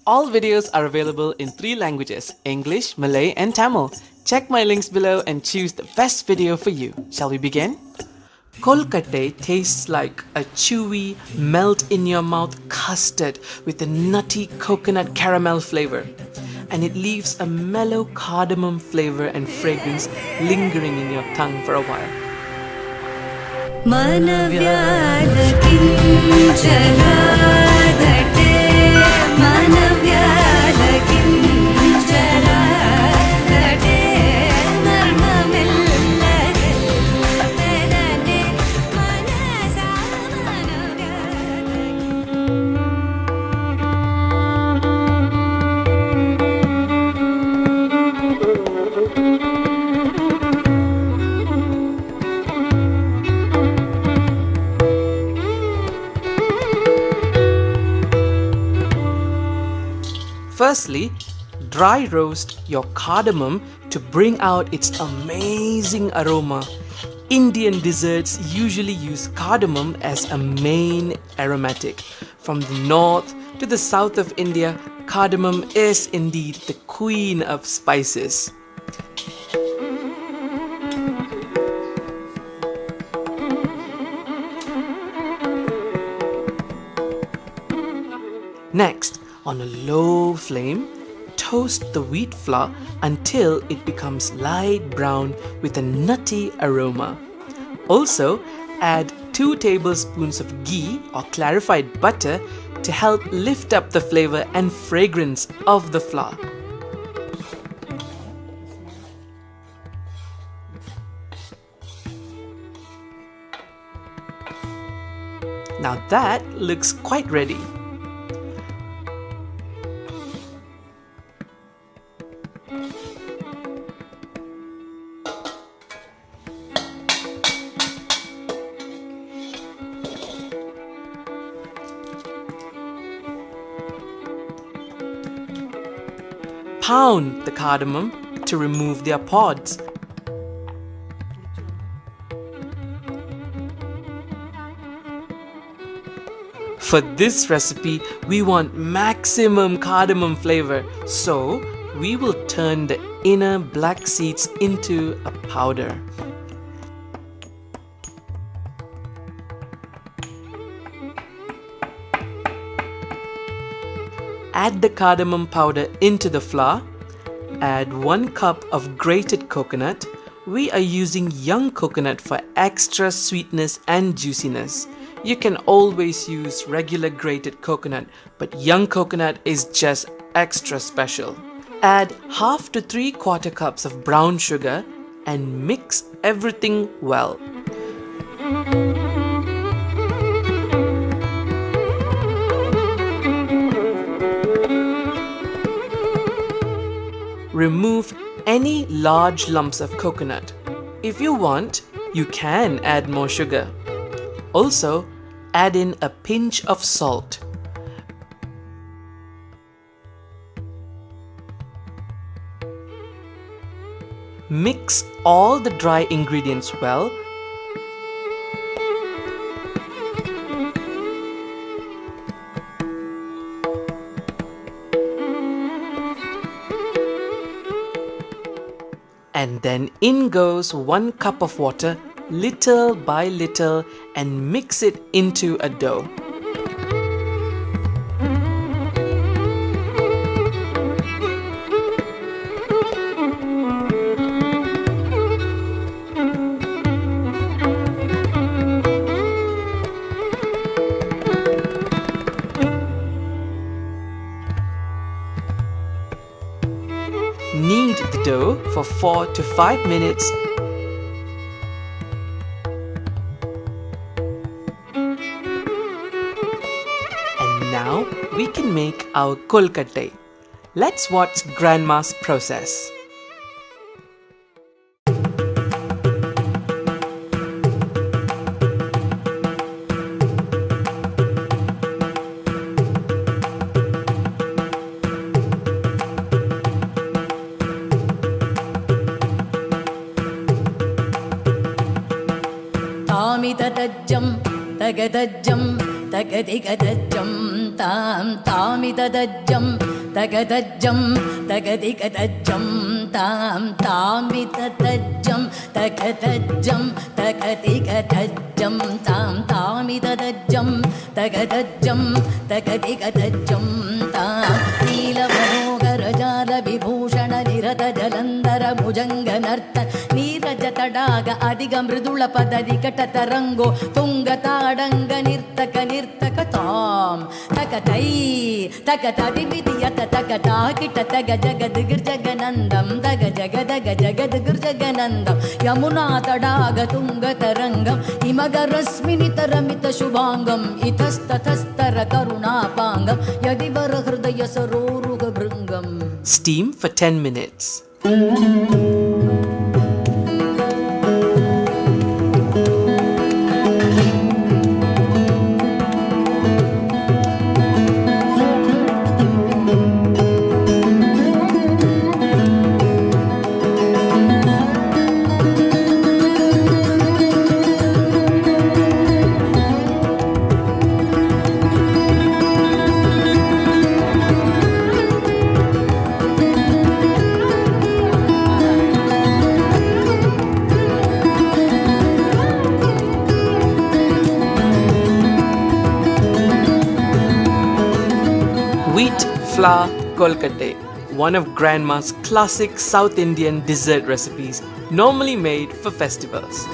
All videos are available in 3 languages, English, Malay and Tamil. Check my links below and choose the best video for you. Shall we begin? Kolukattai tastes like a chewy, melt-in-your-mouth custard with a nutty coconut caramel flavor. And it leaves a mellow cardamom flavor and fragrance lingering in your tongue for a while. Firstly, dry roast your cardamom to bring out its amazing aroma. Indian desserts usually use cardamom as a main aromatic. From the north to the south of India, cardamom is indeed the queen of spices. Next, on a low flame, toast the wheat flour until it becomes light brown with a nutty aroma. Also, add 2 tablespoons of ghee or clarified butter to help lift up the flavor and fragrance of the flour. Now that looks quite ready. Pound the cardamom to remove their pods. For this recipe, we want maximum cardamom flavor, so we will turn the inner black seeds into a powder. Add the cardamom powder into the flour. Add 1 cup of grated coconut. We are using young coconut for extra sweetness and juiciness. You can always use regular grated coconut, but young coconut is just extra special. Add half to 3/4 cups of brown sugar and mix everything well. Remove any large lumps of coconut. If you want, you can add more sugar. Also, add in a pinch of salt. Mix all the dry ingredients well. And then in goes 1 cup of water, little by little, and mix it into a dough. Knead the dough for 4 to 5 minutes. And now we can make our kolkattai. Let's watch Grandma's process. तामिततज्जं तगदज्जं तगदिगदज्जं tam tamidadajjam tagadajjam tagadikadajjam tam tamidadajjam tagadajjam tagadikadajjam tam tamidadajjam tagadajjam tagadikadajjam tam neelamanohara jala vibhushana nirata jalandhara bhujanganartha neeraja tadaga adiga mridula padadikata tarango tunga tadanga nirtaka nirtaka tam takatai takatadi vidiyata takata kita taga jagadgir jaganandam taga jagadaga jagadgir jaganandam yamuna tadaga tunga tarangam imaga rasmini taramita shubhangam itastatastara karunapangam yadivara hridaya saroruga bringam. Steam for 10 minutes. Wheat flour kolkattai, one of Grandma's classic South Indian dessert recipes, normally made for festivals.